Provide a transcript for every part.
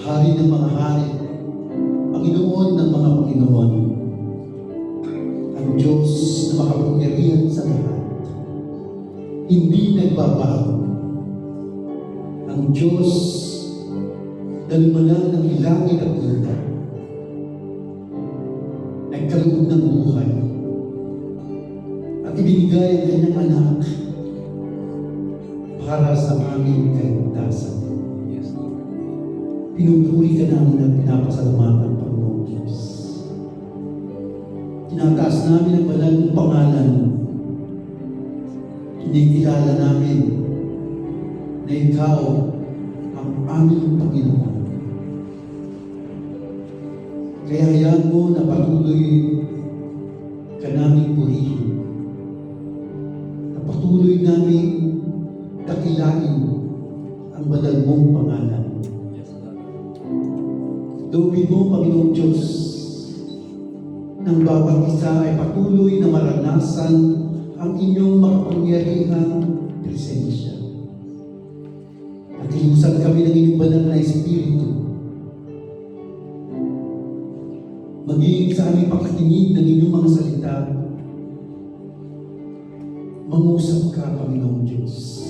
Hari ng mga hari, Panginoon ng mga Panginoon, ang Diyos na makapangyarihan sa lahat, hindi nagbabago. Ang Diyos na lumalang ng langit at lupa, nagkaloob ng buhay, at ibinigay ang kanyang anak para sa aming kaligtasan. Pinupuri ka namin at pinapasalamatan, Panginoon Diyos. Tinataas namin ang banal mong pangalan. Kinikilala namin na Ikaw ang aming Panginoon. Kaya hayaan mo na patuloy ka namin purihin. Na patuloy namin dakilain ang banal mong pangalan. Loobin mo, Panginoong Diyos, nang bawat isa ay patuloy na maranasan ang inyong makapangyarihang presensya. At ilusan kami ng inyong banal na Espiritu, maging sa aming pagkakinig ng inyong mga salita, mangusap ka, Panginoong Diyos.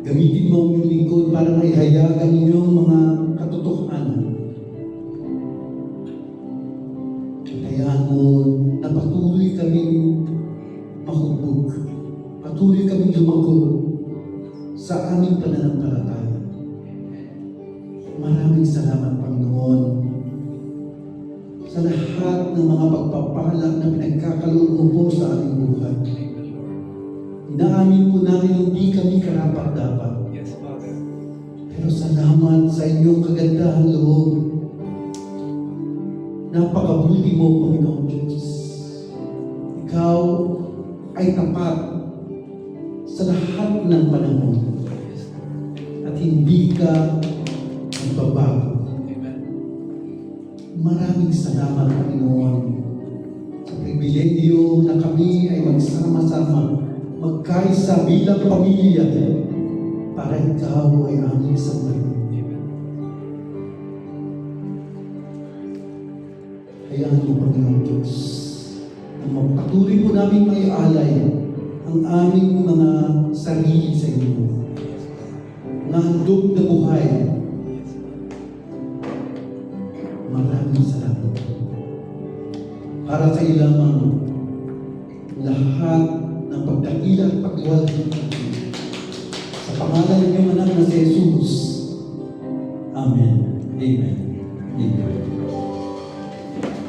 Gamitin mo ang inyong lingkod para maihayag ang inyong mga katotohanan. Hayaan mo na patuloy kaming mahubog, patuloy kaming lumago sa aming pananampalataya. Maraming salamat, Panginoon, sa lahat ng mga pagpapala na pinagkakaloon mo po sa aming buhay. Inaamin po namin hindi kami karapat-dapat. Yes, Father. Pero salamat sa inyong kagandahang loob. Napakabuti mo, Panginoon Diyos. Ikaw ay tapat sa lahat ng panahon. At hindi ka magbabago. Amen. Maraming salamat, Panginoon, sa pribilegyo na kami ay magsama-sama, magkaisa bilang pamilya para ikaw ay aming sambahin. Hayaan mo, Panginoon Diyos, na magpatuloy po namin may alay ang aming mga sarili sa inyo. Mga handog na buhay. Maraming salamat. Para sa ilamang lahat ng pagdakila at pagluwalhati sa pangalan ng iyong anak na si Jesus. Amen. Amen. Amen.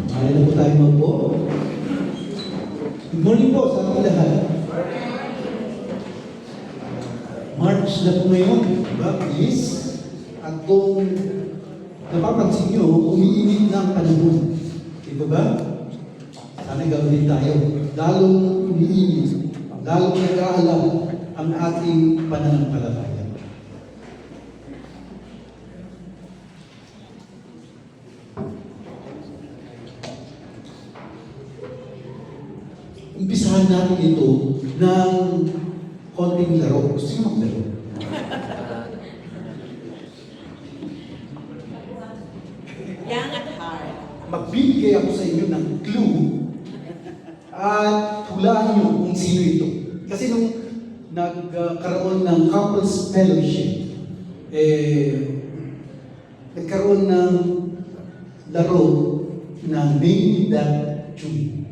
Maaari na po tayo magpo. Good morning po sa ating lahat. March na po ngayon, diba? Please. At kung napapansin nyo, umiinit na ang panahon. Diba ba? Sana gawin tayo. Lalong umiinit, lalong nag-aalab ang ating pananampalataya. Umpisahan natin ito ng konting laro. Gusto nyo maglaro? Young at heart. Magbibigay ako sa inyo ng clue at hulaan nyo kung sino ito. Kasi nung nagkaroon ng couples fellowship, nagkaroon ng laro na Name That Tune.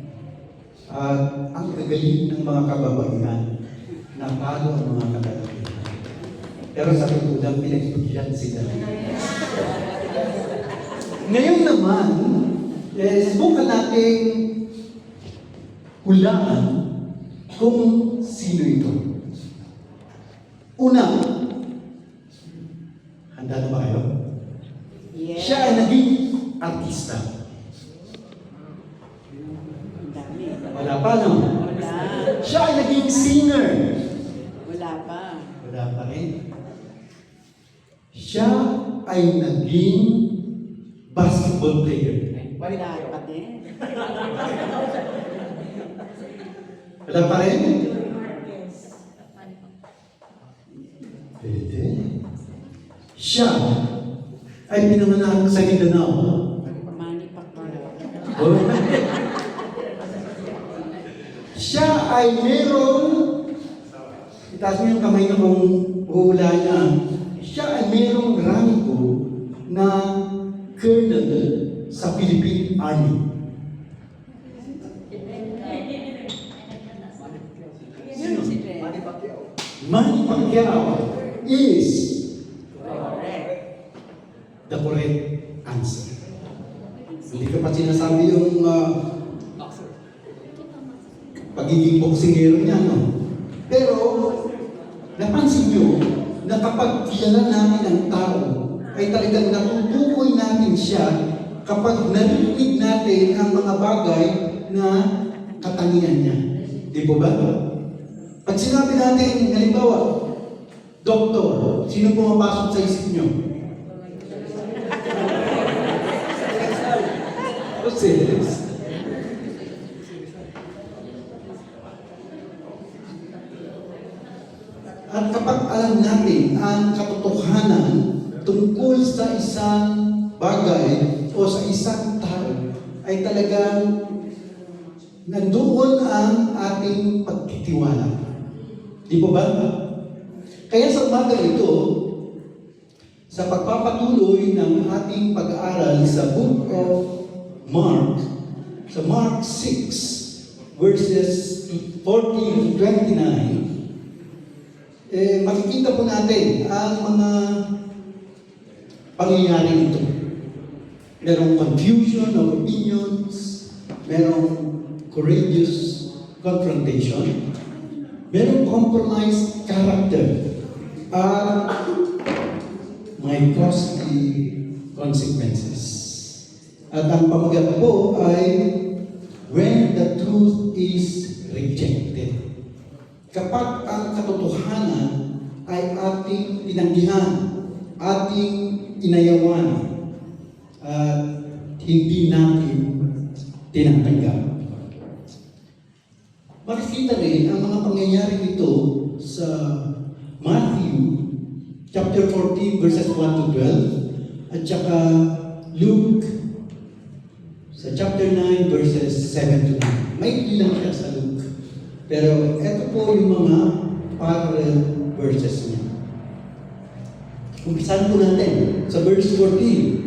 At ang kagaling ng mga kababaihan, napalo ang mga kababaihan. Pero sa totoo pinagbigyan sila. Ngayon naman, subukan natin hulaan kung sino ito. Una, handa na ba kayo? Yes. Siya ay naging artista. Ang dami. Wala pa, no? Wala. Siya ay naging singer. Wala pa. Wala pa rin. Siya ay naging basketball player. Wala pa din. Wala pa rin? Pwede. Siya ay pinanganak sa Mindanao. Manny Pacquiao. Siya ay merong, itaas niyo yung kamay na kung hula niya, siya ay merong rango na colonel sa Philippine Army. Yun si Ren. Manny Pacquiao is Correct. the correct answer. Hindi ko pa sinasabi yung pagiging boksingero niya, no? Pero, napansin nyo na kapag kilala natin ang tao, ay talagang natutukoy natin siya kapag narinig natin ang mga bagay na katangian niya. Di po ba? Pag sinabi natin, halimbawa, doktor, sino pumapasok sa isip nyo? Serious. At kapag alam natin ang katotohanan tungkol sa isang bagay o sa isang tao, ay talagang nandoon ang ating pagtitiwala. Di po ba? Kaya sa umaga ito, sa pagpapatuloy ng ating pag-aaral sa Book of Mark, sa Mark 6, verses 14 to 29, makikita po natin ang mga pangyayari ito. Merong confusion of opinions, merong courageous confrontation, merong compromised character, at may costly consequences. At ang pamagat po ay when the truth is rejected. Kapag ang katotohanan ay ating tinanggihan, ating inayawan, at hindi natin tinatanggap. Makikita rin ang mga pangyayari nito sa Matthew chapter 14 verses 1 to 12 at saka Luke sa chapter 9 verses 7 to 9. May ilang siya sa Luke. Pero ito po yung mga parallel verses niya. Umpisahan po natin sa verse 14.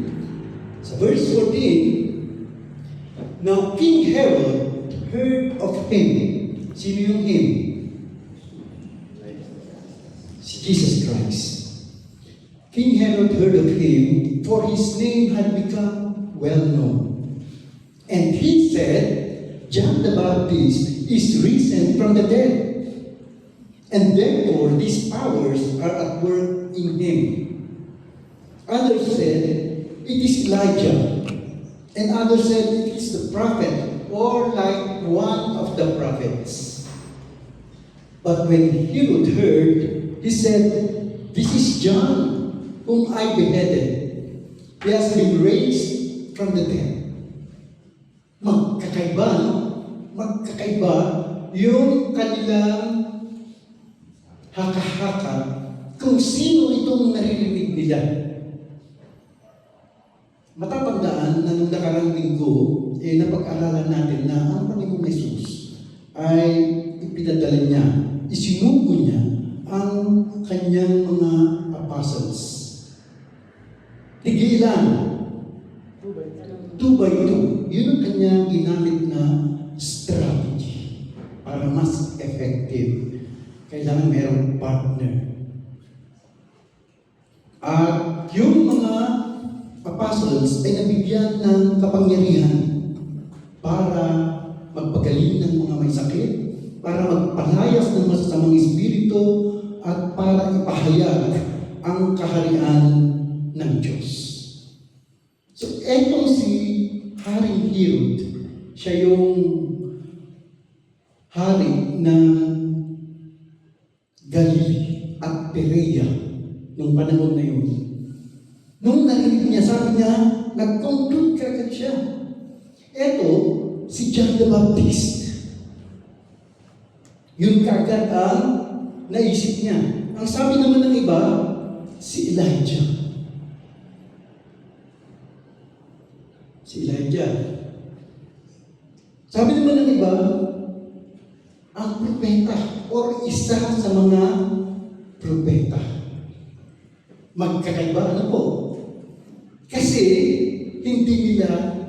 Sa verse 14, now King Herod heard of him. Sino yung him? Si Jesus Christ. King Herod heard of him, for his name had become well known. And he said, John the Baptist is risen from the dead, and therefore these powers are at work in him. Others said, it is Elijah, and others said, it is the prophet, or like one of the prophets. But when Herod heard, he said, this is John, whom I beheaded. He has been raised from the dead. Magkakaiba yung kanilang haka-haka kung sino itong naririnig nila. Matatandaan na nung nakarang linggo, napag-aralan natin na ang Panginoong Jesus ay ipinadala niya, isinugo niya ang kanyang mga apostles. Tigilan. 2 by 2. Yun ang kanyang ginamit na strategy para mas effective. Kailangan mayroong partner. At yung mga apostles ay nabigyan ng kapangyarihan para magpagaling ng mga may sakit, para magpalayas ng masasamang espiritu, at para ipahayag ang kaharian ng Diyos. So, etong si Haring Herod, siya yung hari ng Galilee at Perea nung panahon na yun. Nung narinig niya, sabi niya, nag-conclude kagad siya. Eto, si John the Baptist. Yun kagad ang naisip niya. Ang sabi naman ng iba, Si Elijah. Si Elijah. Sabi naman ng iba, ang propeta or isa sa mga propeta. Magkakaiba ano po? Kasi hindi nila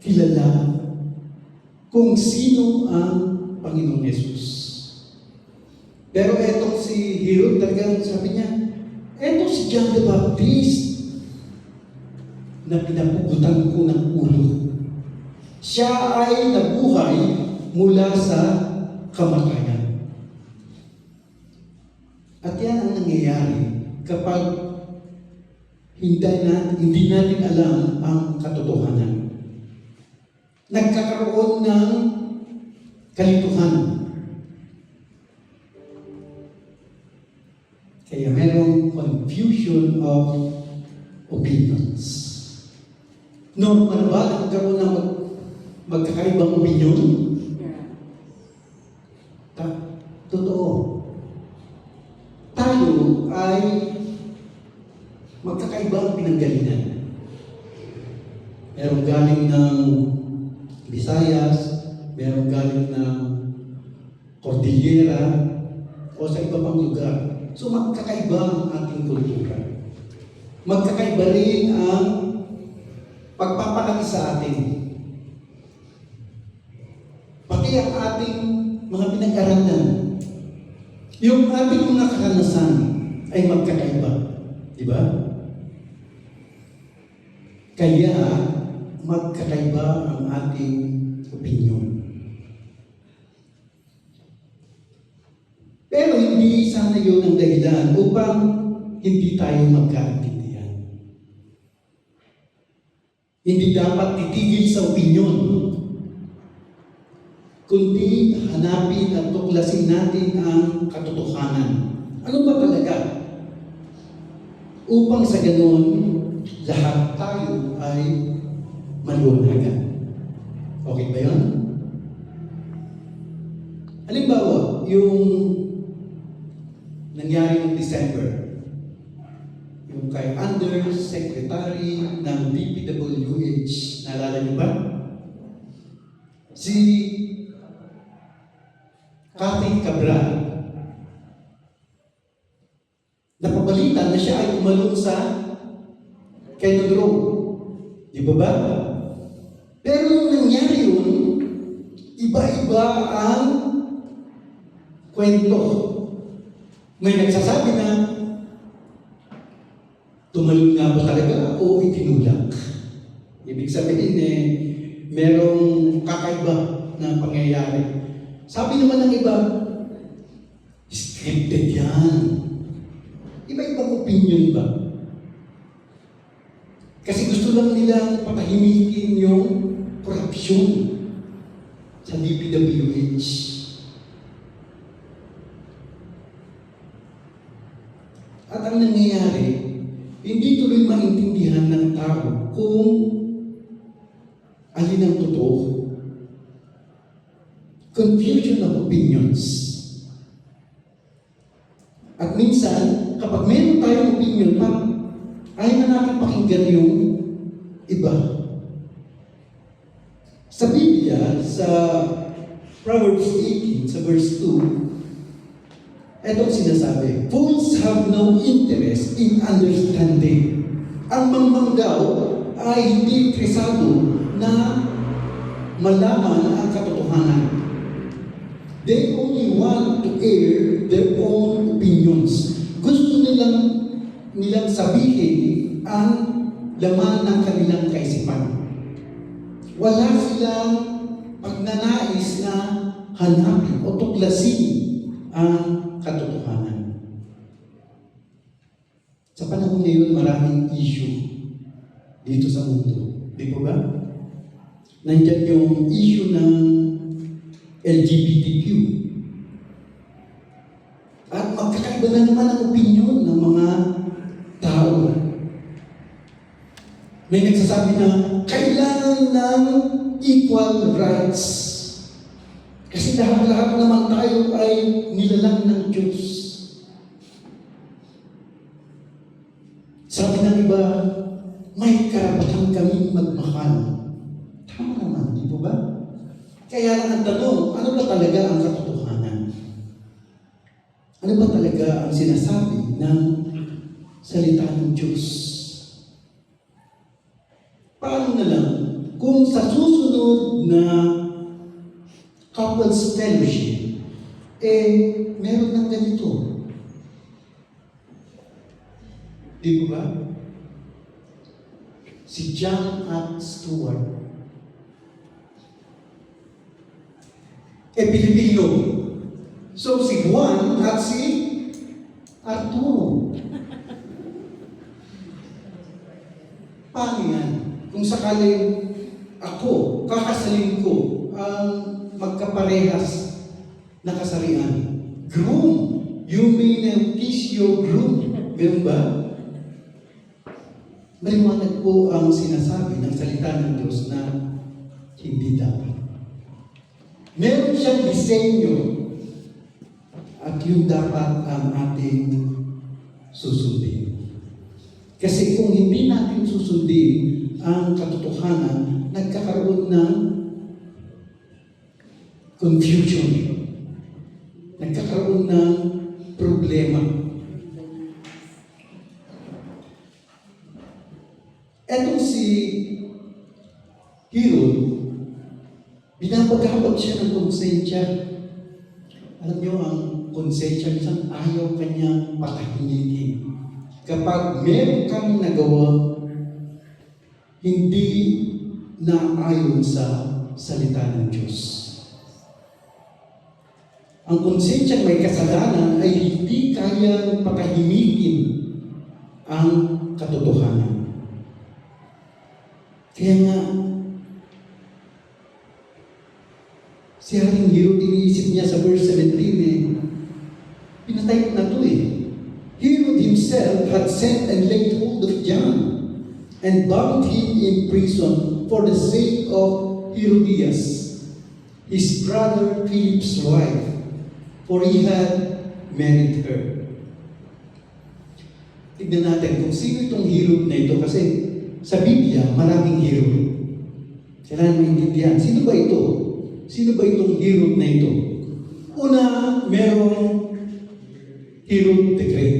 kilala kung sino ang Panginoong Yesus. Pero etong si Herod talagang sabi niya, eto si John the Baptist na pinapugutan ko ng ulo. Siya ay nabuhay mula sa kamatayan. At yan ang nangyayari kapag hindi natin alam ang katotohanan. Nagkakaroon ng kalituhan. Kaya merong confusion of opinions. Normal ba nagkaroon ng magkakaibang opinion? Yeah. Totoo. Tayo ay magkakaibang pinanggalingan. Merong galing ng Visayas, merong galing ng Cordillera, o sa iba pang lugar. So magkakaiba ang ating kultura. Magkakaiba rin ang pagpapalaki sa atin. Pati ang ating mga pinag-aralan. Yung ating mga karanasan ay magkakaiba. Di ba? Kaya magkakaiba ang ating opinion. Pero hindi sana yun ang dahilan upang hindi tayo magkaintindihan. Hindi dapat titigil sa opinion, kundi hanapin at tuklasin natin ang katotohanan. Ano ba talaga? Upang sa ganon, lahat tayo ay malunagan. Okay ba yun? Halimbawa, yung nangyari noong December, yung kay Undersecretary ng DPWH, naalala niyo ba? Si Cathy Cabral, napabalita na siya ay tumalon sa Kenodrome. Di ba ba? Pero nung nangyari yun, iba-iba ang kwento. May nagsasabi na tumalon nga ba talaga o itinulak? Ibig sabihin merong kakaiba na pangyayari. Sabi naman ng iba, scripted yan. Iba-ibang opinion ba? Kasi gusto lang nilang patahimikin yung korupsyon sa DPWH. At ang nangyayari, hindi tuloy maintindihan ng tao kung alin ang totoo. Confusion of opinions. At minsan, kapag meron tayong opinion, ayaw na natin pakinggan yung iba. Sa Biblia, sa Proverbs 18, sa verse 2, etong sinasabi, fools have no interest in understanding. Ang mangmang daw ay hindi interesado na malaman ang katotohanan. They only want to air their own opinions. Gusto nilang sabihin ang laman ng kanilang kaisipan. Wala silang pagnanais na hanapin o tuklasin ang katotohanan. Sa panahon ngayon, maraming issue dito sa mundo. Di ba? Nandiyan yung issue ng LGBTQ. At magkakaiba na naman ang opinion ng mga tao. May nagsasabi na kailangan ng equal rights. Kasi lahat-lahat naman tayo ay nilalang ng Diyos. Sabi ng iba, may karapatan kaming magmahal. Tama naman, di po ba? Kaya lang ang tanong, ano ba talaga ang katotohanan? Ano ba talaga ang sinasabi ng salita ng Diyos? Paano na lang kung sa susunod na couples fellowship, meron ng ganito? Di ba? Si John at Stuart. Pilipino. So si Juan at si Arturo. Paano yan? Kung sakaling ako, kakasalin ko ang magkaparehas na kasarian. Groom. You may now kiss your groom. Ganun ba? Maliwanag po ang sinasabi ng salita ng Diyos na hindi dapat. Meron siyang disenyo at yun dapat ang ating susundin. Kasi kung hindi natin susundin ang katotohanan, nagkakaroon ng confusion. Nagkakaroon ng problema. Etong si Herod, binabagabag siya ng konsensya. Alam niyo, ang konsensya minsan ayaw kanyang patahimikin. Kapag meron kang nagawa, hindi na ayon sa salita ng Diyos. Ang konsensyang may kasalanan ay hindi kayang patahimikin ang katotohanan. Kaya nga, si Haring Herod, iniisip niya sa verse 17, pinatay ko na to Herod himself had sent and laid hold of John and bound him in prison for the sake of Herodias, his brother Philip's wife, for he had married her. Tignan natin kung sino itong Herod na ito, kasi sa Biblia, maraming Herod. Kailangan maintindihan. Sino ba ito? Sino ba itong Herod na ito? Una, merong Herod the Great.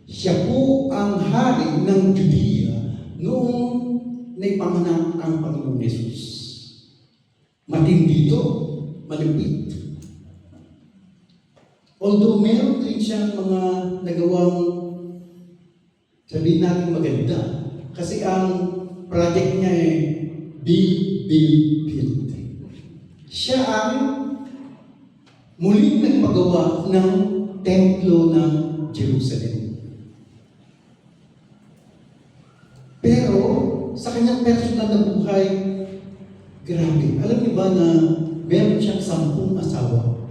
Siya po ang hari ng Judea noong naipanganak ang Panginoong Yesus. Matindi ito, malupit. Although meron din siyang mga nagawang, sabihin natin maganda, kasi ang project niya build. Siya ang muling nagpagawa ng templo ng Jerusalem. Pero sa kanyang personal na buhay, grabe. Alam niyo ba na meron siyang 10 asawa?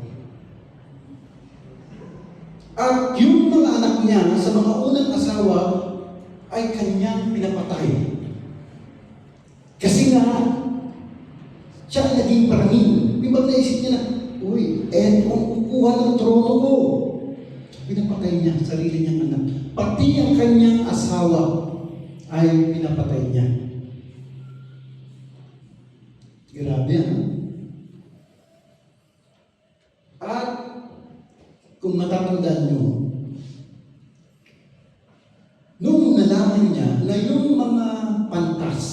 At yung mga anak niya sa mga unang asawa ay kanyang pinapatay. Kasi nga, siya ang naging paraning. Di ba naisip niya na, uy, eto ang kukuha ng trono ko. Pinapatay niya ang sarili niyang anak. Pati ang kanyang asawa ay pinapatay niya. Grabe, ano? At kung matatandaan niyo, nung nalaman niya na yung mga pantas,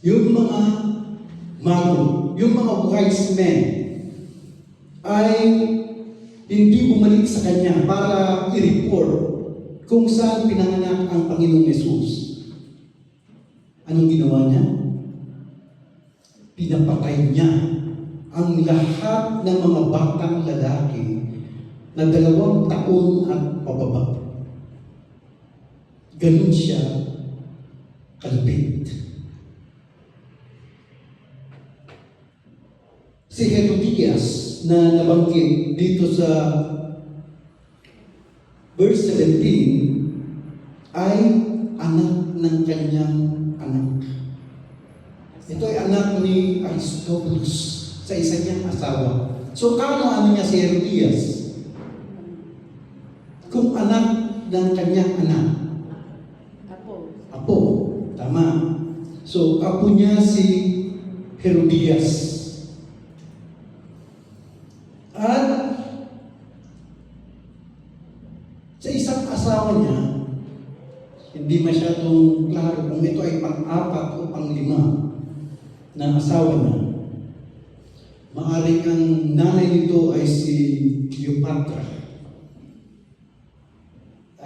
yung mga mago, yung mga wise men ay hindi bumalik sa kanya para i-report kung saan pinanganak ang Panginoong Yesus. Anong ginawa niya? Pinapatay niya ang lahat ng mga batang lalaki na 2 taon at pababa. Ganun siya kalupit. Si Herodias na nabanggit dito sa verse 17 ay anak ng kanyang anak. Ito ay anak ni Aristobulus sa isa niyang asawa. So, ano niya si Herodias? Kung anak ng kanyang anak. Tama. So, apo niya si Herodias. At sa isang asawa niya, hindi masyadong klaro kung ito ay pang-apat o pang-lima na asawa niya. Maaring ang nanay nito ay si Cleopatra,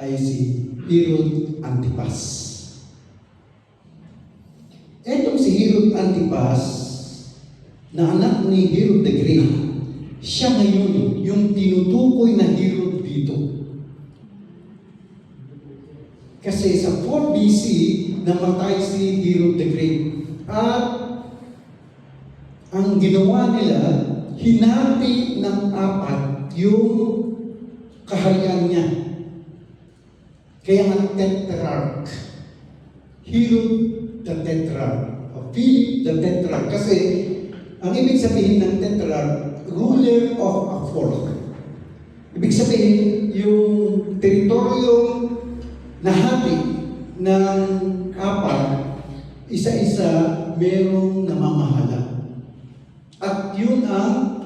ay si Herod Antipas. Etong si Herod Antipas, na anak ni Herod the Great, siya ngayon yung tinutukoy na Herod dito. Kasi sa 4 BC, namatay si Herod the Great. At ang ginawa nila, hinati ng 4 yung kaharian niya. Kaya ang Tetrarch, Herod the Tetrarch, o Philip the Tetrarch. Kasi ang ibig sabihin ng Tetrarch, ruler of a fourth. Ibig sabihin, yung teritoryong nahati ng 4, isa-isa merong namamahala. At yun ang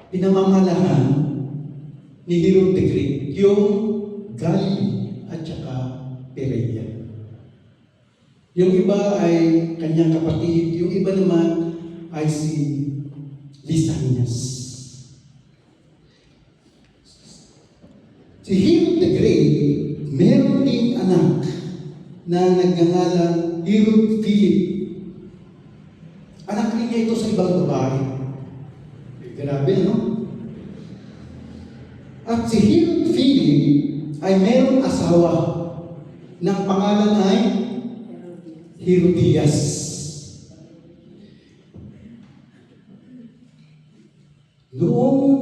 pinamamalahan ni Herod the Great, yung Galilee at saka Perea. Yung iba ay kanyang kapatid, yung iba naman ay si Lysanias. Si Herod the Great, meron ding anak na nagngangalang Herod Philip. Anak rin niya ito sa ibang babae. Grabe, no? At si Herod Philip ay merong asawa ng pangalan ay Herodias. Noong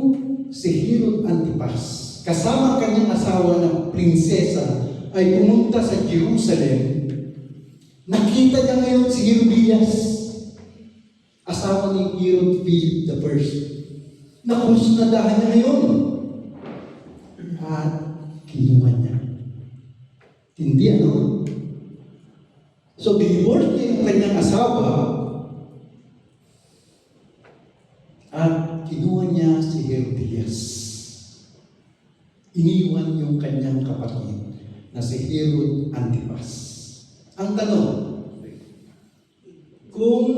si Herod Antipas, kasama ang kanyang asawa na prinsesa, ay pumunta sa Jerusalem, nakita niya ngayon si Herodias, asawa ni Herod Philip the First. Nakusnadahan niya ngayon. At kinuha niya. Hindi ano? So, divorce niya yung kanyang asawa at kinuha niya si Herodias. Iniwan yung kanyang kapatid na si Herod Antipas. Ang tanong, kung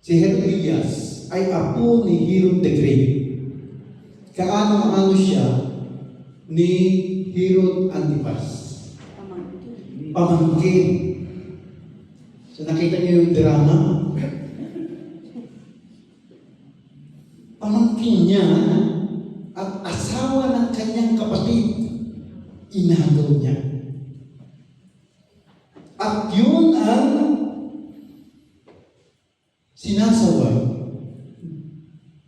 si Herodias ay apo ni Herod the Great, kaano-ano siya ni Herod Antipas? Pamangkin. So nakita niyo yung drama? Pamangkin niya at asawa ng kanyang kapatid, inagaw niya. At yun ang sinasaway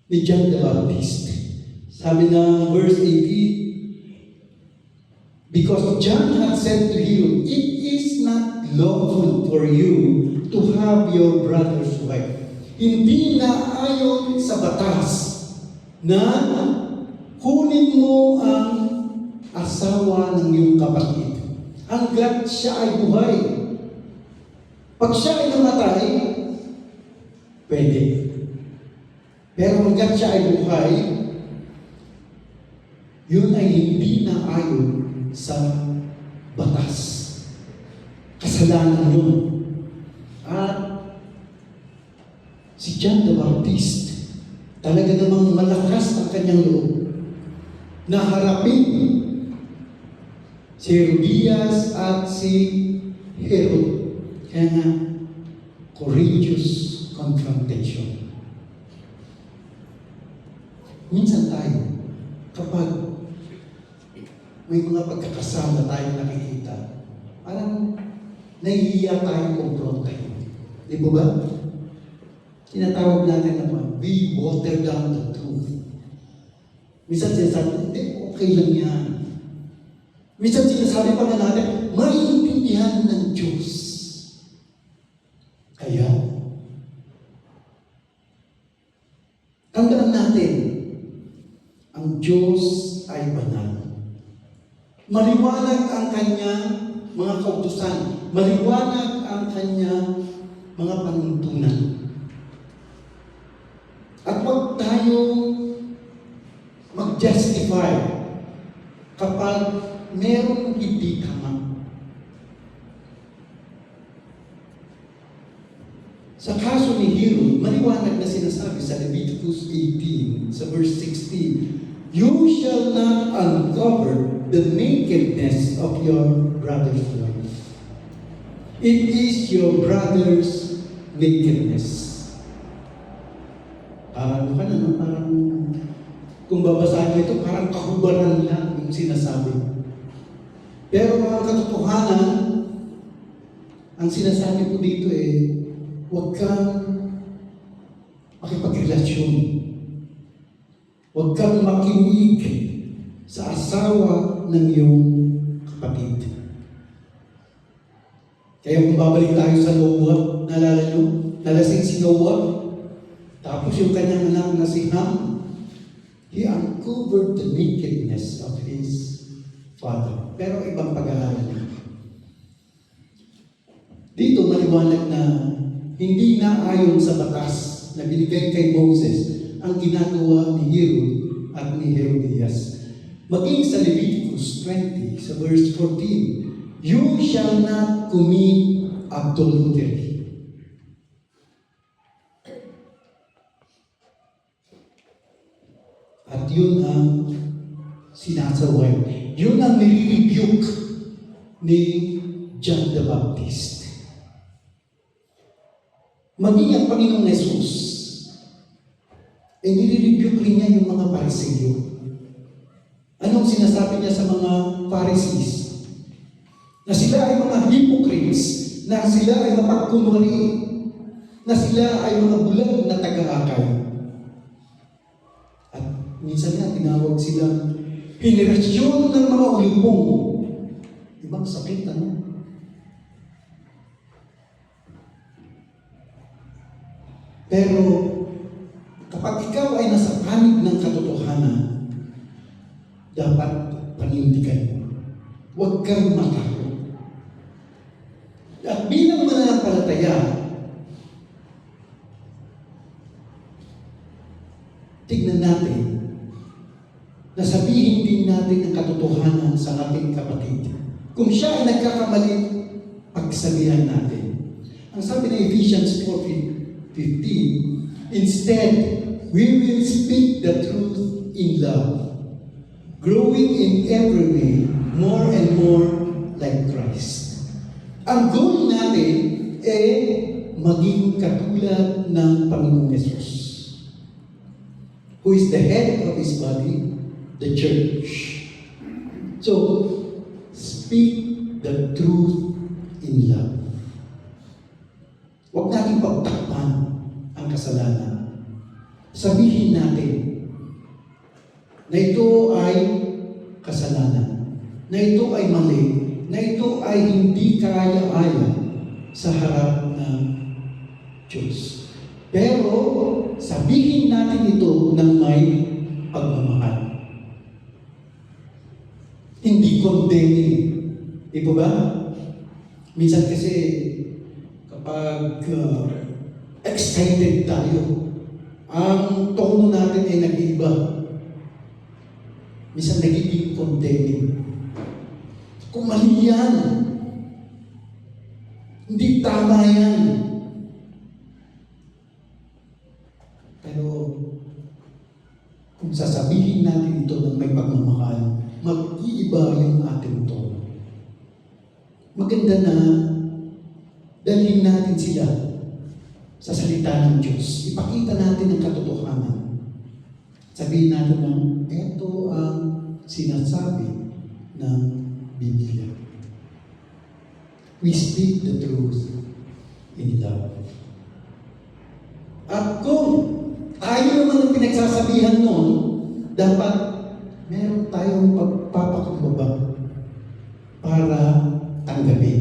ni John the Baptist. Sabi ng verse 18, because John had said to Herod, it is not lawful for you to have your brother's wife. Hindi na ayon sa batas na kunin mo ang asawa ng iyong kapatid hanggat siya ay buhay. Pag siya ay namatay, pwede. Pero hanggat siya ay buhay, yun ay hindi na ayon sa batas. Kasalanan yun. At si John the Baptist, talaga namang malakas ang kanyang loob na harapin si Herodias at si Herod. Kaya nga, courageous confrontation. Minsan tayo, kapag may mga pagkakasama tayo nakikita, parang nahihiya tayo kumprontahin. Di ba ba? Tinatawag natin naman, we water down the truth. Minsan sinasabi, hindi, okay lang yan. Minsan sinasabi pa nga natin, maiintindihan ng Diyos. Kaya, tandaan natin, ang Diyos ay banal. Maliwanag ang kanyang mga kautusan. Maliwanag ang kanyang mga panuntunan. At huwag tayong mag-justify kapag merong hindi tama. Sa kaso ni Herod, maliwanag na sinasabi sa Leviticus 18, sa verse 16, "You shall not uncover the nakedness of your brother's wife. It is your brother's nakedness." Parang ano ka na, no? Parang kung babasahin mo ito, parang kahubaran lang yung sinasabi. Pero ang katotohanan, ang sinasabi ko dito huwag kang makipagrelasyon. Huwag kang makinig sa asawa ng iyong kapatid. Kaya kung babalik tayo sa Noah, naalala nyo? Nalasing si Noah. Tapos yung kanyang anak na si Ham, he uncovered the nakedness of his father. Pero ibang pag-aaral niya. Dito maliwanag na hindi na ayon sa batas na binigay kay Moses ang ginagawa ni Herod at ni Herodias. Maging sa Leviticus 20, sa verse 14, "You shall not commit adultery." At yun ang sinasaway. Yun ang nire-rebuke ni John the Baptist. Maging ang Panginoong Jesus, nire-rebuke rin niya yung mga Pariseo. Anong sinasabi niya sa mga Pharisees? Na sila ay mga hypocrites, na sila ay mapagkunwari, na sila ay mga bulag na taga-akay. At minsan nga tinawag silang henerasyon ng mga ulipong. Ibang sakit, ano? Pero kapag ikaw ay nasa panig ng katotohanan, dapat panindigan mo. Huwag kang matakot. At bilang mananampalataya, tignan natin na sabihin din natin ang katotohanan sa ating kapatid. Kung siya ay nagkakamali, pagsabihan natin. Ang sabi ng Ephesians 4:15, "Instead, we will speak the truth in love, growing in every way more and more like Christ." Ang goal natin maging katulad ng Panginoong Jesus, who is the head of His body, the church. So, speak the truth in love. Huwag natin pagtakpan ang kasalanan. Sabihin natin na ito ay kasalanan, na ito ay mali, na ito ay hindi kaya-aya sa harap ng Diyos. Pero sabihin natin ito ng may pagmamahal. Hindi condemning. Di po ba? Minsan kasi kapag excited tayo, ang tono natin ay nag-iiba. Minsan nagiging condemning. Kung mali yan, hindi tama yan. Pero kung sasabihin natin ito ng may pagmamahal, mag-iiba yung ating tono. Maganda na dalhin natin sila sa salita ng Diyos. Ipakita natin ang katotohanan. Sabihin natin na ito ang sinasabi ng Biblia. We speak the truth in love. At kung tayo naman ang pinagsasabihan noon, dapat meron tayong pagpapakumbaba para tanggapin.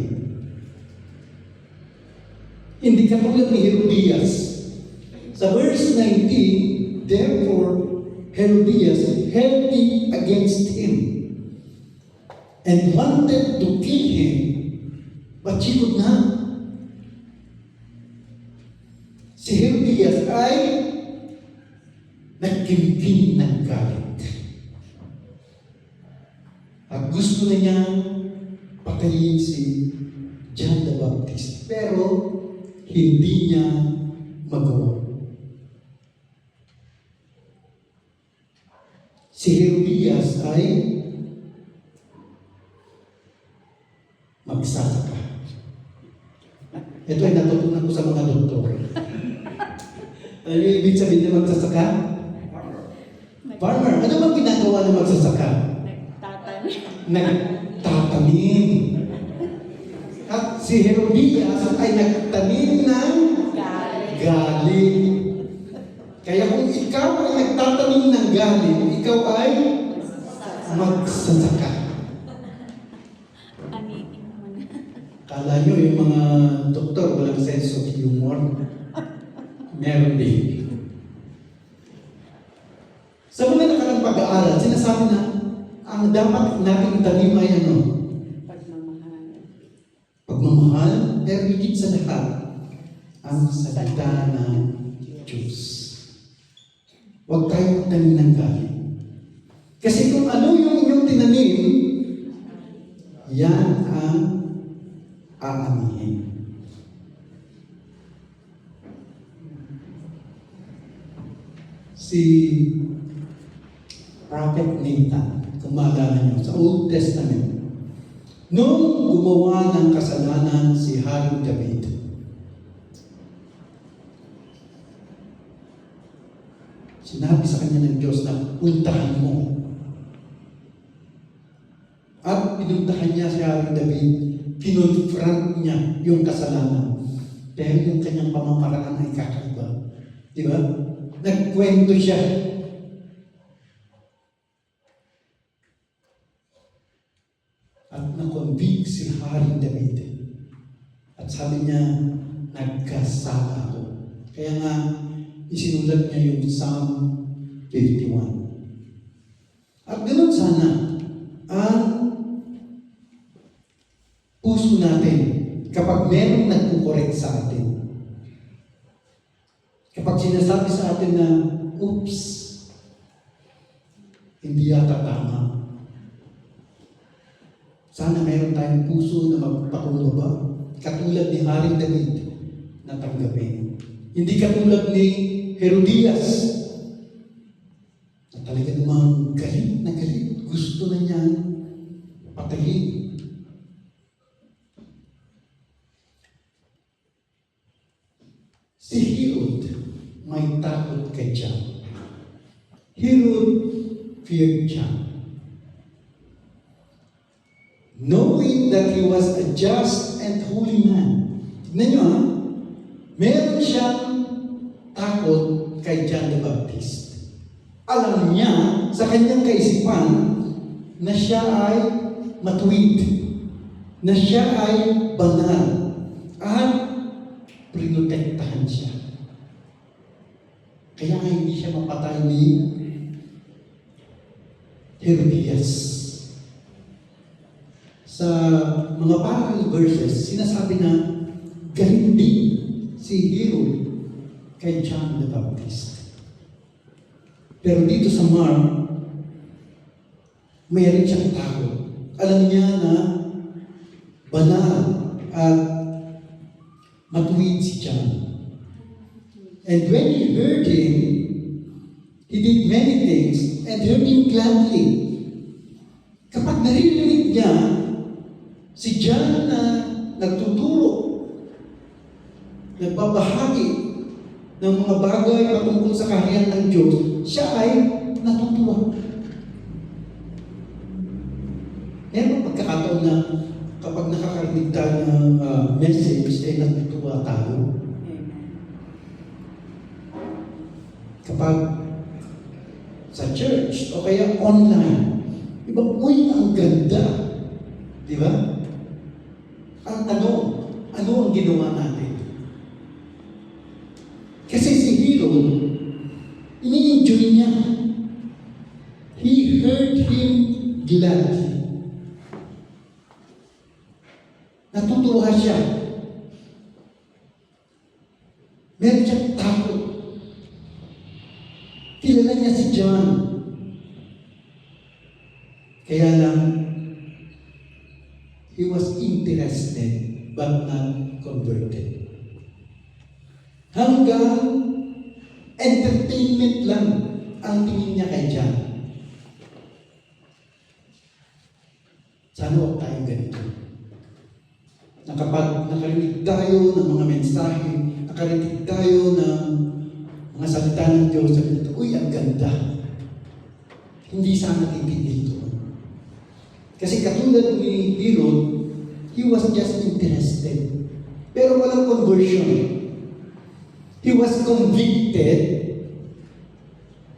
Hindi katulad ni Herodias. Sa verse 19, "Therefore Herodias held it against him and wanted to kill him Batsikot na. Si Herodias ay nagkimkim ng galit. At gusto na niyang patayin si John the Baptist. Pero hindi niya magawa. Si Herodias ay magsasaka. Ito ay natutunan ko sa mga doktor. Ano yung ibig sabihin na magsasaka? Farmer. Ano bang ginagawa ng magsasaka? Nagtatanim. Nagtatanim. At si Herodias ay nagtanim ng galing. Kaya kung ikaw ay nagtatanim ng galing, ikaw ay magsasaka. Aniin mo na. Kala nyo yung mga doktor walang sense of humor? Meron din. Sa mga nakarang pag-aaral, sinasabi na ang dapat nating tanim ay ano? Pagmamahal. Pagmamahal, pero higit sa lahat, ang salita ng Diyos. Huwag tayong tanim ng galing. Kasi kung ano yung inyong tinanim, yan ang aanihin. Si Prophet Nathan, kung maalala niyo, sa Old Testament, nung gumawa ng kasalanan si Haring David, sinabi sa kanya ng Diyos na puntahan mo. At pinuntahan niya si Haring David, kinonfront niya yung kasalanan. Pero yung kanyang pamamaraan ay kakaiba. Di ba? Nagkwento siya. At na-convict si Haring David. At sabi niya, nagkasala ako. Kaya nga, isinulat niya yung Psalm 51. At ganoon sana, ang puso natin kapag merong nagkukorek sa atin. Kapag sinasabi sa atin na, oops, hindi yata tama. Sana meron tayong puso na magpakumbaba. Katulad ni Haring David na tanggapin. Hindi katulad ni Herodias na talaga namang galit na galit. Gusto na niya patayin. Si Herod may takot kay John. Herod feared John. Knowing that he was a just and holy man. Tignan nyo ha, meron siyang takot kay John the Baptist. Alam niya sa kanyang kaisipan na siya ay matuwid, na siya ay banal, at pinotektahan siya. Kaya nga hindi siya mapatay ni Herodias. Sa mga parallel verses, sinasabi na galing din si Herod kay John the Baptist. Pero dito sa Mark, mayroon siyang takot. Alam niya na banal at matuwid si John. And when he heard him, he did many things and heard him gladly. Kapag naririnig niya si John na nagtuturo, nagbabahagi ng mga bagay patungkol sa kaharian ng Diyos, siya ay natutuwa. Meron pagkakataon na kapag nakakarinig tayo ng message, ay natutuwa tayo. Kapag sa church o kaya online, iba, uy, ang ganda. Di ba? Ang tanong, ano ang ginawa natin? Kasi si Herod, ini-enjoy niya. He heard him gladly. Natutuwa siya. Meron siyang takot. Kilala niya si John. Kaya lang, he was interested but not converted. Hanggang entertainment lang ang tingin niya kay John. Sana huwag tayong ganito. Na kapag nakarinig tayo ng mga mensahe, nakarinig tayo ng mga salita ng Diyos, sabi natin, uy, ang ganda. Hindi sana titigil ito. Kasi katulad ni Herod, he was just interested. Pero walang conversion. He was convicted,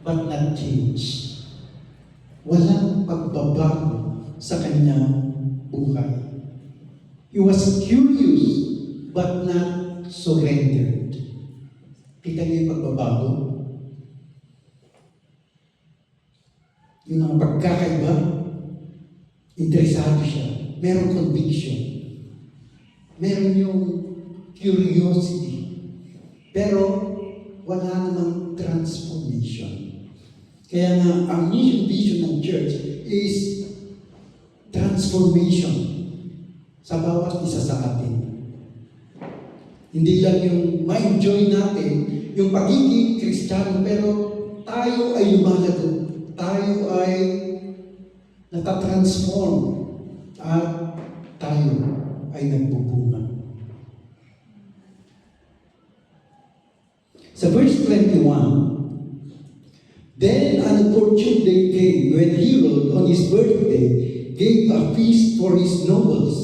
but not changed. Walang pagbabago sa kanyang buhay. He was curious, but not surrendered. Kita niyo yung pagbabago? Yung mga pagkakaiba, interesado siya. Merong conviction. Meron yung curiosity. Pero wala namang transformation. Kaya nga, ang mission vision ng church is transformation sa bawat isa sa atin. Hindi lang yung ma-enjoy natin yung pagiging Kristiyano, pero tayo ay lumalago. Tayo ay natatransform at tayo ay nagbubunga. Sa verse 21, then an opportune day came when Herod on his birthday gave a feast for his nobles,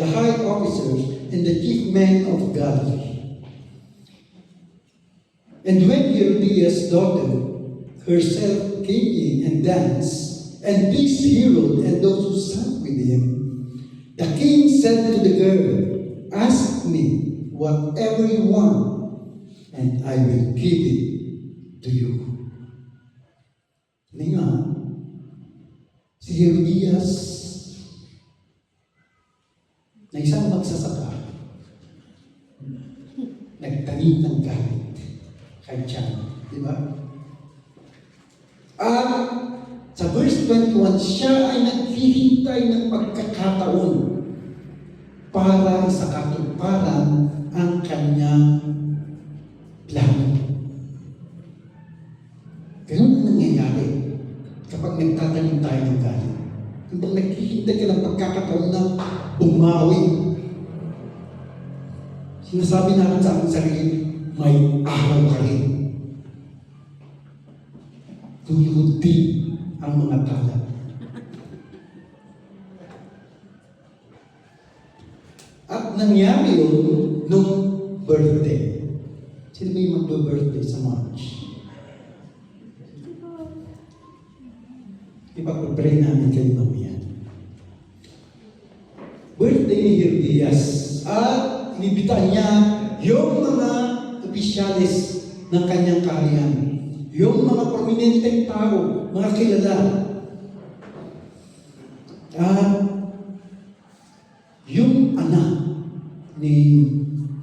the high officers, and the chief men of Galilee. And when Herodias' daughter herself came in and danced, and pleased Herod and those who sat with him, the king said to the girl, ask me whatever you want, and I will give it to you. Ngayon, si Herodias na isang magsasaka, nagtanim ng galit kay John. Di ba? At sa verse 21, siya ay naghihintay ng pagkakataon para sa katuparan ang kanyang plano. Ganun ang nangyayari kapag nagtatanim tayo ng galit. Kung naghihintay ka ng pagkakataon na bumawi, sinasabi natin sa ating sarili, may araw ka rin. Tuyutin ang mga tala. At nangyari yun nung birthday. Sino may magbe-birthday sa March? Ipag-pray namin kayo mamaya. Birthday ni Herodias at inibitan niya yung mga opisyalis ng kanyang kaharian, yung mga prominenteng tao, mga kilala. At yung anak ni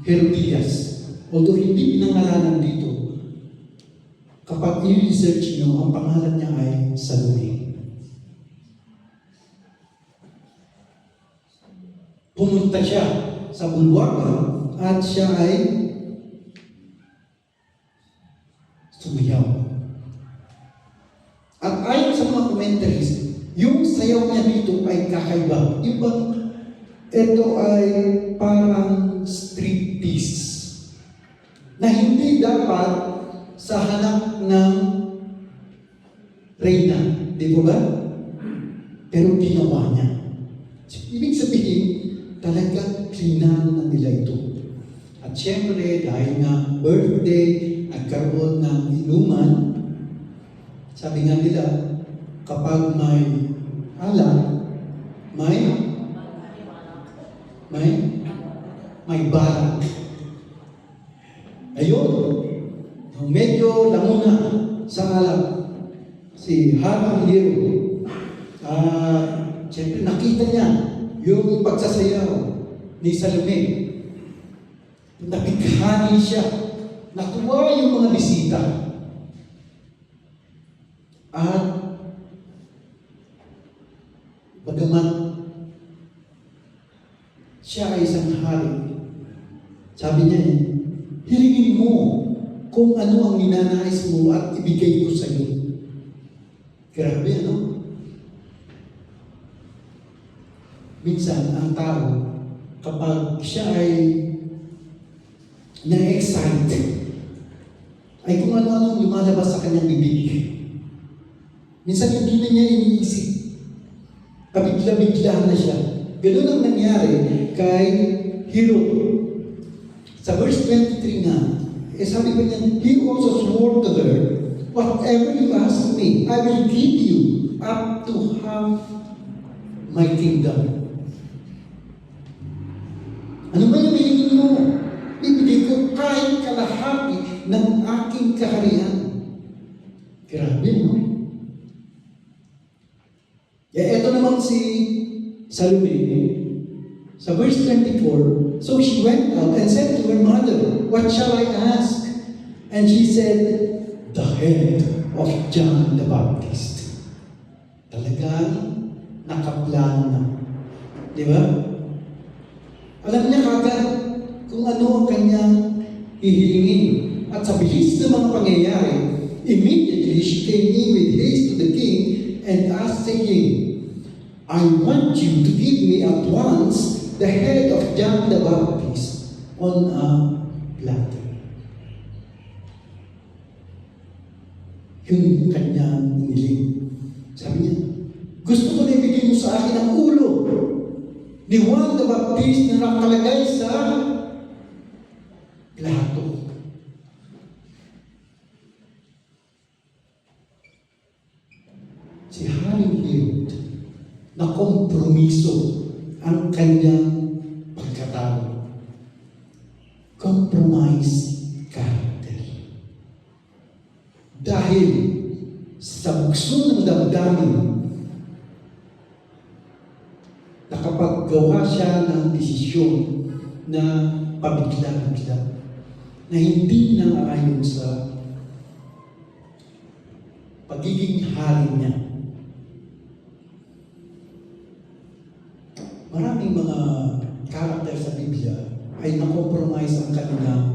Herodias, although hindi pinangalanan dito, kapag i-research nyo, ang pangalan niya ay Salome. Pumunta siya sa bulwagan at siya ay sumayaw. At ayon sa mga commentaries, yung sayaw niya dito ay kakaiba. Ibang ito ay parang striptease na hindi dapat sa hanap ng reyna. Di ba ba? Pero ginawa niya. Ibig sabihin, talagang klinano na nila ito. At syempre, dahil nga birthday, nagkaroon ng inuman, sabi nga nila, kapag may alak, may balak. Ayun, medyo lamuna sa alak, si Harang Hero, syempre nakita niya yung pagsasayaw ni Salome. Nabighani siya. Natuwa yung mga bisita. At bagaman siya ay isang hari, sabi niya, hilingin mo kung ano ang ninanais mo at ibigay ko sa iyo. Grabe, ano? Minsan, ang tao, kapag siya ay na-excite, ay kung ano-ano lumalabas sa kanyang bibig. Minsan, hindi na niya iniisip. Kabigla-bigla na siya. Ganun ang nangyari kay Hiro. Sa verse 23 nga, sabi pa niya, he also swore to her, whatever you ask me, I will give you up to half my kingdom. Ano ba yung hilingin mo? Ibigay ko kahit kalahati ng aking kaharian. Grabe, no? Eto naman si Salome, sa verse 24, so she went out and said to her mother, what shall I ask? And she said, the head of John the Baptist. Talagang nakaplano na. Di ba? Alam niya kagad kung ano ang kanyang hihilingin. At sa bilis ng mga pangyayari, immediately she came in with haste to the king and asked, saying, I want you to give me at once the head of John the Baptist on a platter. Yung kanyang hiniling. Sabi niya, gusto ko na ibigay mo sa akin ang ulo ni Juan the Baptist na nakalagay sa plato. Si Haring Herod na kompromiso ang kanyang pagkatao. Compromise character. Dahil sa bukso ng damdamin, nakapaggawa siya ng desisyon na pabigla-bigla, na hindi naayon sa pagiging hari niya. Maraming mga karakter sa Biblia ay na-compromise ang kanilang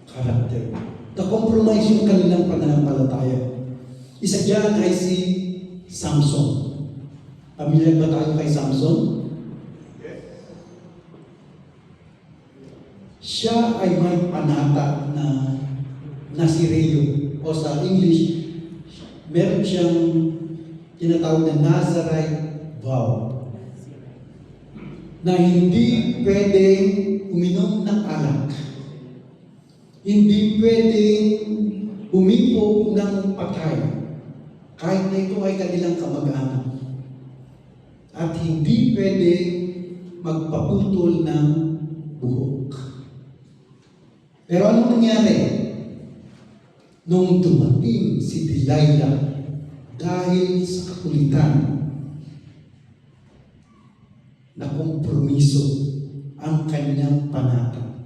karakter. Na-compromise yung kanilang pananampalataya. Isa dyan ay si Samson. Pamilyar ba tayo kay Samson? Siya ay may panata na Nasireo, o sa English, meron siyang tinatawag na Nazarite vow, na hindi pwedeng uminom ng alak, hindi pwedeng humipo ng patay, kahit na ito ay kanilang kamag-anak, at hindi pwedeng magpaputol ng buhok. Pero anong nangyari? Nung dumating si Delilah dahil sa kakulitan, na kompromiso ang kanyang panata.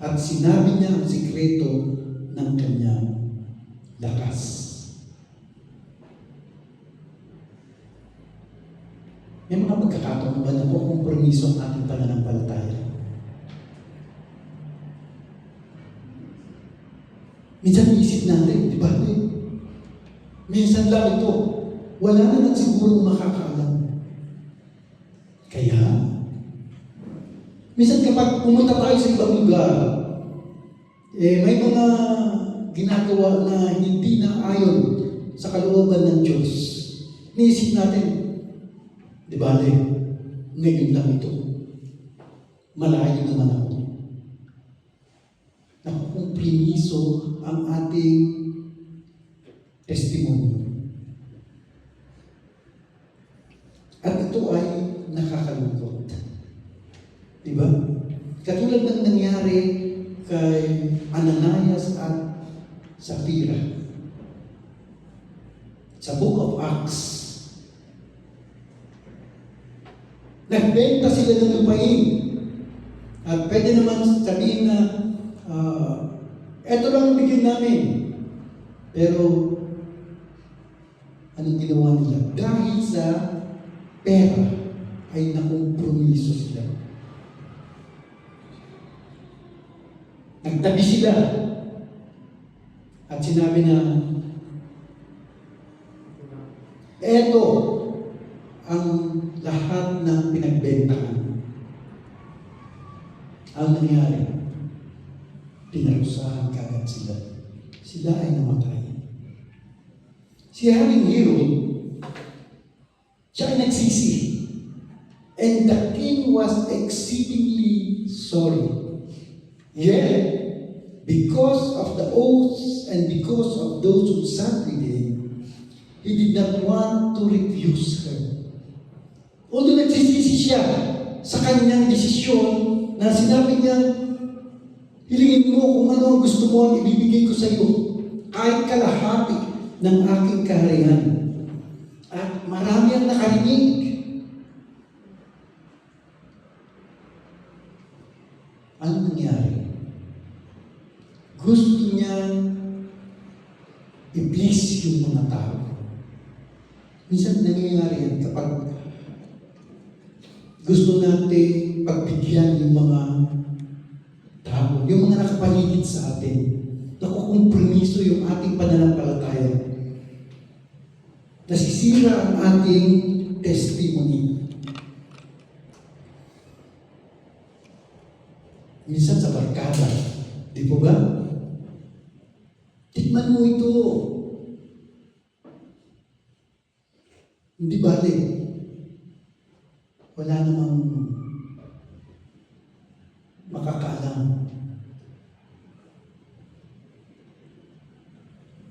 At sinabi niya ang sikreto ng kanyang lakas. May mga pagkakataon ba na kompromiso ang ating pananampalataya? Minsan isip natin, di ba? Minsan lang ito, wala na siguro makakaalam. Kaya, minsan kapag pumunta tayo sa ibang lugar, may mga ginagawa na hindi na ayon sa kalooban ng Diyos. Niisip natin, di ba, ngayon lang ito. Malayo naman ako. Nakukumprimiso ang ating testimonyo. At ito ay nakakalungkot. Diba? Katulad ng nangyari kay Ananias at Sapphira. Sa Book of Acts, nagbenta sila ng lupain At pwede naman sabihin na, eto lang ang bigyan namin. Pero, anong ginawa nila? Dahil sa pera, ay nakompromiso sila. Nagtabi sila. At sinabi na, eto ang lahat ng pinagbentahan. Ang nangyari, pinarusahan kagad sila. Sila ay namatay. Si Haring Herod, siya ay nagsisi. And the king was exceedingly sorry. Yet, because of the oaths and because of those who sat with him, he did not want to refuse her. Although nagsisisi siya sa kanyang desisyon na sinabi niya, hilingin mo kung ano ang gusto mo ang ibibigay ko sa iyo, kahit kalahati ng aking kaharian. At marami ang nakarinig. Ano nangyari? Gusto niya i-please yung mga tao. Minsan nangyayari yan kapag gusto natin pagbigyan yung mga tao, yung mga nakapaligid sa atin. Nakukompromiso yung ating pananampalataya. Nasisira ang ating testimony. Minsan sa barkada, di po ba? Tikman mo ito. Hindi bale. Wala namang makakaalam.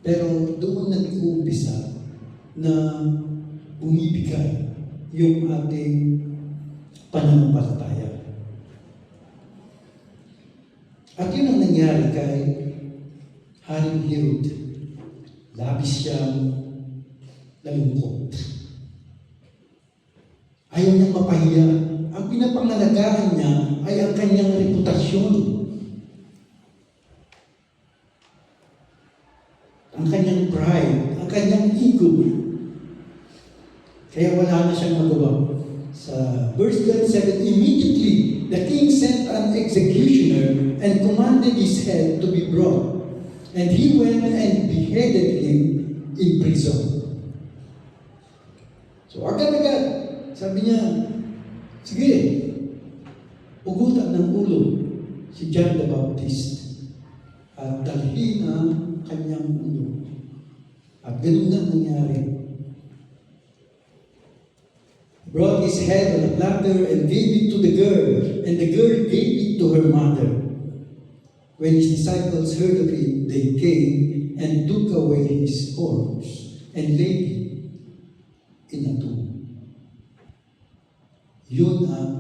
Pero doon nag-uumpisa na bumibigay yung ating pananampalataya. At yun ang nangyari kay Haring Herod. Labis siyang nalungkot. Ayaw niyang mapahiya. Ang pinapangalagaan niya ay ang kanyang reputasyon. Ang kanyang pride, ang kanyang ego. Kaya wala na siyang magawa. Sa verse 27, immediately the king sent an executioner and commanded his head to be brought. And he went and beheaded him in prison. So agad-agad, sabi niya, sige, ugutan ng ulo si John the Baptist at dalhin ang kanyang ulo. At ganun na nangyari. Brought his head on a platter and gave it to the girl, and the girl gave it to her mother. When his disciples heard of it, they came and took away his corpse and laid it in a tomb. Yun ang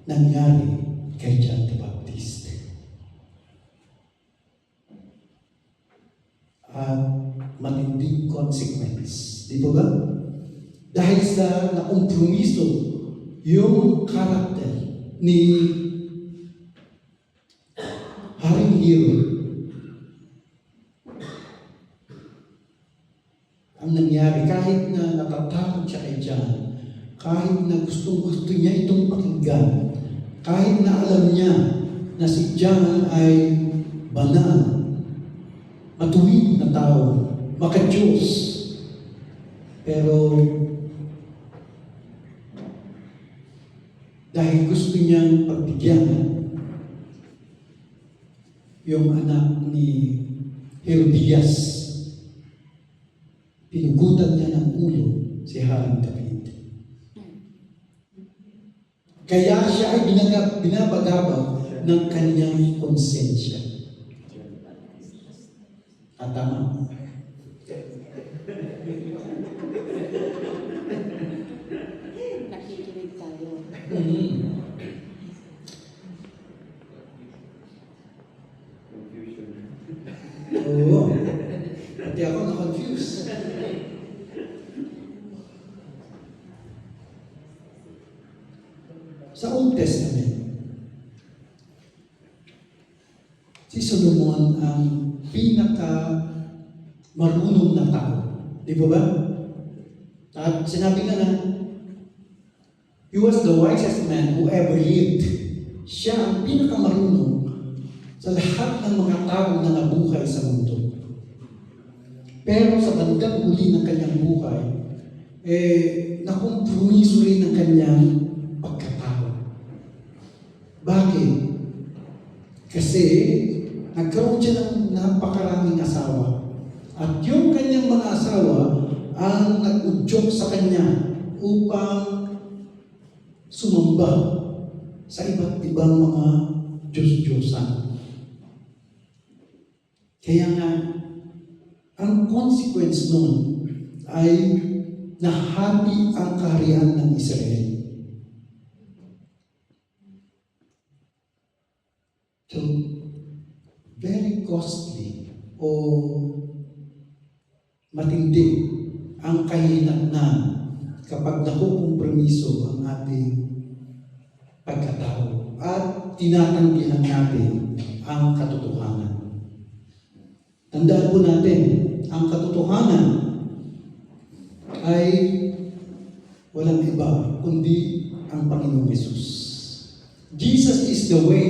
nangyari kay John the Baptist. At matinding consequence. Di ba ba? Dahil sa nakompromiso yung karakter ni Haring Herod, ang nangyari, kahit na natatakot siya kay John, kahit na gustong-gusto niya itong pakinggan, kahit na alam niya na si John ay banal, matuwid na tao, maka-Diyos, pero dahil gusto niyang pagbigyan yung anak ni Herodias, pinugutan niya ng ulo si Haring David. Kaya siya ay binabagabag ng kanyang konsensya. At tama. Nakikinig tayo. Oo. Pati ako na-confuse. Sa Old Testament, si Solomon ang pinaka marunong na tao. Di ba ba? At sinabi nga na, he was the wisest man who ever lived. Siya ang pinakamarunong sa lahat ng mga tao na nabuhay sa mundo. Pero sa bandang huli ng kanyang buhay, nakompromiso rin ang kanyang pagkatao. Bakit? Kasi nagkaroon siya ng napakaraming asawa. At yung kanyang mga asawa ang nag-udyok sa kanya upang sumamba sa iba't ibang mga Diyos-Diyosan. Kaya nga, ang consequence nun ay nahati ang kaharian ng Israel. So, very costly o matindi ang kahinatnan kapag nakukompromiso ang ating pagkatao at tinatanggihan natin ang katotohanan. Tandaan po natin, ang katotohanan ay walang iba kundi ang Panginoong Hesus. Jesus is the way,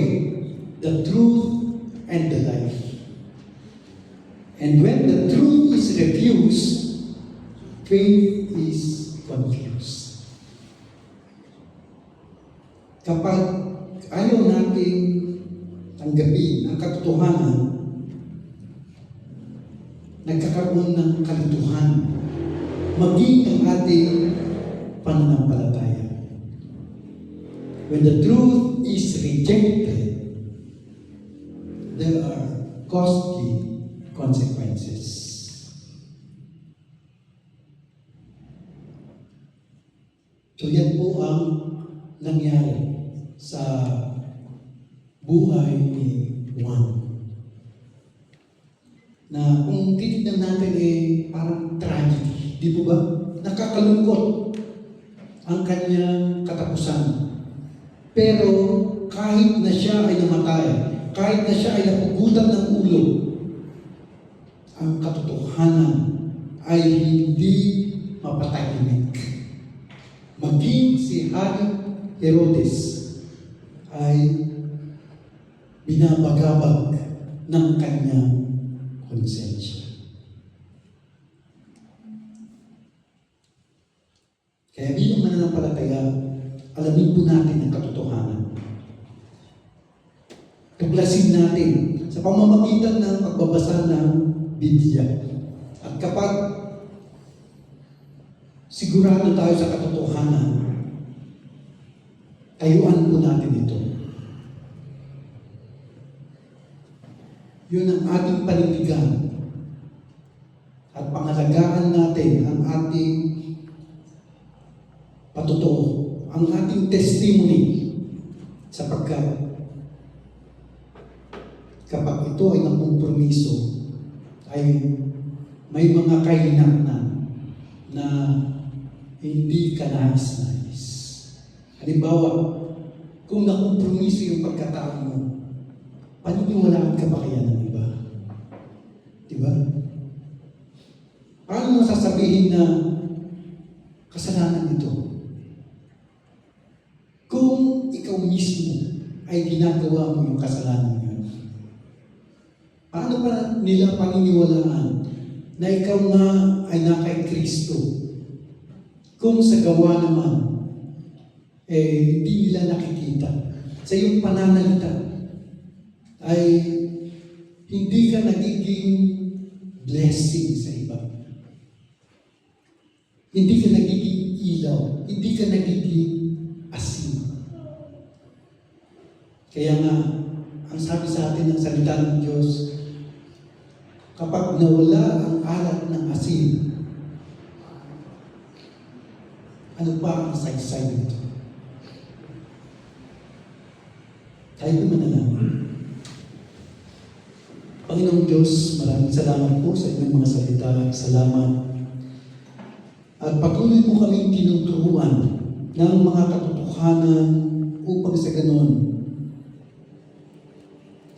the truth, and the life. And when the truth is refused, faith is confused. Kapag ayaw natin tanggapin ang katotohanan, nagkakaroon ng kalituhan, maging ang ating pananampalataya. When the truth is rejected, there are costly consequences. So yan po ang nangyari sa buhay ni Juan. Na kung titignan natin parang tragedy, di po ba? Nakakalungkot ang kanyang katapusan. Pero kahit na siya ay namatay, kahit na siya ay napugutan ng ulo, ang katotohanan ay hindi mapatahimik. Maging si Hari Herodes ay binabagabag ng kanyang konsensya. Kaya bilang mananampalataya, alamin po natin ang katotohanan. Tuklasin natin sa pamamagitan ng pagbabasa ng Biblia. At kapag sigurado tayo sa katotohanan, tayuan po natin ito. Yun ang ating panindigan. At pangalagaan natin ang ating patotoo, ang ating testimony, sapagkat kapag ito ay nakompromiso, ay may mga kahinatnan na hindi ka nais-nais. Halimbawa, kung nakompromiso yung pagkatao mo, paniniwalaan ka ba kaya ng iba? Diba? Paano mo sasabihin na kasalanan ito? Kung ikaw mismo ay ginagawa mo yung kasalanan yun, paano pa nila paniniwalaan na ikaw nga ay na kay Kristo? Kung sa gawa naman, hindi nila nakikita. Sa iyong pananalita, ay hindi ka nagiging blessing sa iba. Hindi ka nagiging ilaw. Hindi ka nagiging asin. Kaya nga, ang sabi sa atin ng salita ng Diyos, kapag nawala ang alat ng asin, ano pa ang saysay nito? Tayo manalangin. Panginoong Diyos, maraming salamat po sa inyong mga salita. Salamat. At patuloy mo kaming tinuturuan ng mga katotohanan upang sa ganon,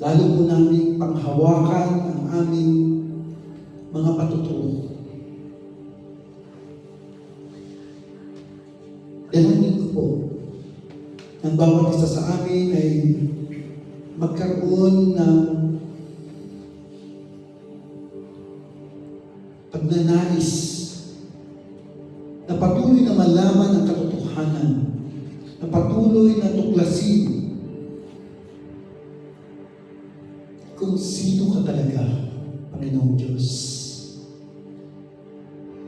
lalo po namin panghawakan ang aming mga patuturo. Dalangin ko po, ang bawat isa sa amin ay magkaroon ng pagnanais na patuloy na malaman ang katotohanan, na patuloy na tuklasin kung sino ka talaga, Panginoong Diyos.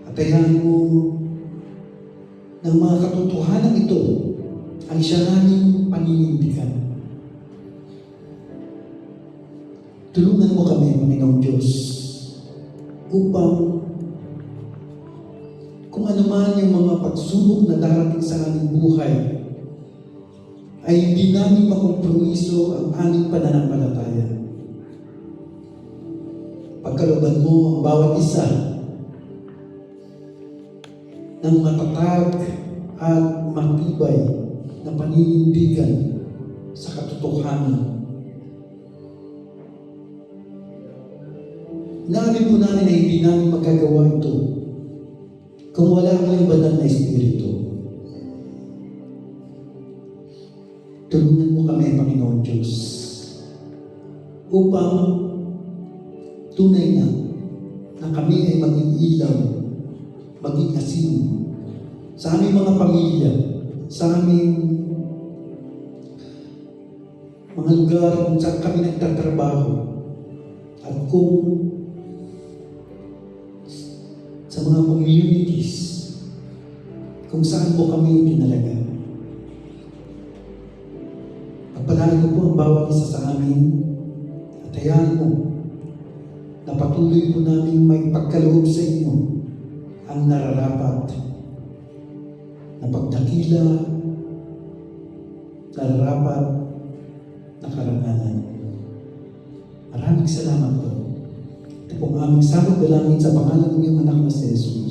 At ayahan mo ng mga katotohanan ito ang siya naming paninindigan. Tulungan mo kami, Panginoong Diyos, upang kung ano man yung mga pagsubok na darating sa aming buhay, ay hindi namin makompromiso ang aming pananampalataya. Pagkalooban mo ang bawat isa ng matatag at matibay na paninindigan sa katotohanan. Inamin po namin na hindi namin magagawa ito kung wala ang banal na Espiritu. Tulungan mo kami, Panginoon Diyos, upang tunay na kami ay maging ilaw, maging asin sa aming mga pamilya, sa aming mga lugar kung saan kami nagtatrabaho, at kung sa mga communities kung saan po kami pinalaga. Pagpalaan mo po ang bawat isa sa amin at hayaan mo na patuloy po namin may pagkaloob sa inyo ang nararapat na pagdakila, nararapat na karangalan. Maraming salamat po. Ito pong aming samot dalangin sa pangalan ng iyong anak na si Jesus.